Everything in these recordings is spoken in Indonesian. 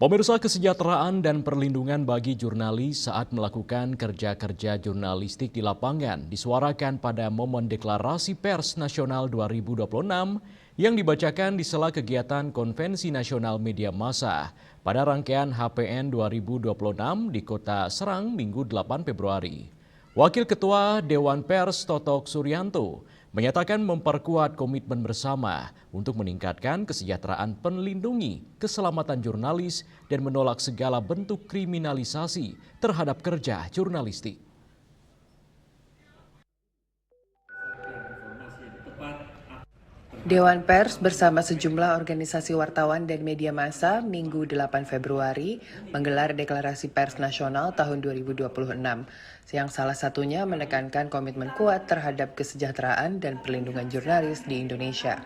Pemirsa, kesejahteraan dan perlindungan bagi jurnalis saat melakukan kerja-kerja jurnalistik di lapangan disuarakan pada momen Deklarasi Pers Nasional 2026 yang dibacakan di sela kegiatan Konvensi Nasional Media Massa pada rangkaian HPN 2026 di Kota Serang Minggu 8 Februari. Wakil Ketua Dewan Pers Totok Suryanto menyatakan memperkuat komitmen bersama untuk meningkatkan kesejahteraan penlindungi keselamatan jurnalis dan menolak segala bentuk kriminalisasi terhadap kerja jurnalistik. Dewan Pers bersama sejumlah organisasi wartawan dan media massa Minggu 8 Februari menggelar Deklarasi Pers Nasional tahun 2026, yang salah satunya menekankan komitmen kuat terhadap kesejahteraan dan perlindungan jurnalis di Indonesia.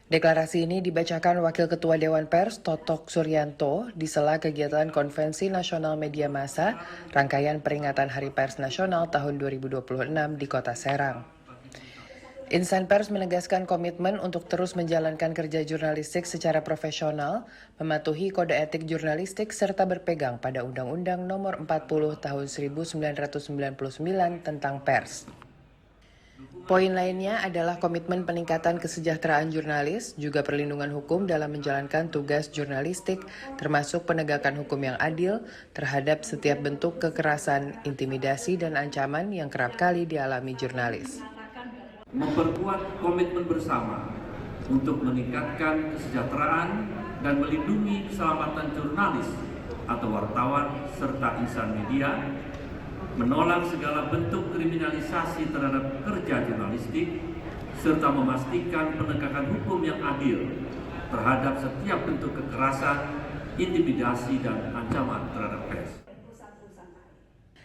Deklarasi ini dibacakan Wakil Ketua Dewan Pers Totok Suryanto di sela kegiatan Konvensi Nasional Media Massa rangkaian peringatan Hari Pers Nasional tahun 2026 di Kota Serang. Insan pers menegaskan komitmen untuk terus menjalankan kerja jurnalistik secara profesional, mematuhi kode etik jurnalistik, serta berpegang pada Undang-Undang Nomor 40 Tahun 1999 tentang pers. Poin lainnya adalah komitmen peningkatan kesejahteraan jurnalis, juga perlindungan hukum dalam menjalankan tugas jurnalistik, termasuk penegakan hukum yang adil terhadap setiap bentuk kekerasan, intimidasi, dan ancaman yang kerap kali dialami jurnalis. Memperkuat komitmen bersama untuk meningkatkan kesejahteraan dan melindungi keselamatan jurnalis atau wartawan serta insan media, menolak segala bentuk kriminalisasi terhadap kerja jurnalistik, serta memastikan penegakan hukum yang adil terhadap setiap bentuk kekerasan, intimidasi, dan ancaman terhadap pers.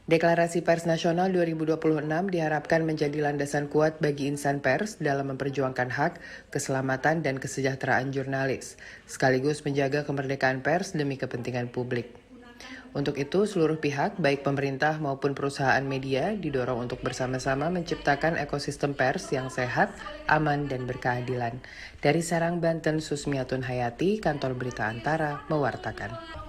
Deklarasi Pers Nasional 2026 diharapkan menjadi landasan kuat bagi insan pers dalam memperjuangkan hak, keselamatan, dan kesejahteraan jurnalis, sekaligus menjaga kemerdekaan pers demi kepentingan publik. Untuk itu, seluruh pihak, baik pemerintah maupun perusahaan media, didorong untuk bersama-sama menciptakan ekosistem pers yang sehat, aman, dan berkeadilan. Dari Serang, Banten, Susmiatun Hayati, Kantor Berita Antara, mewartakan.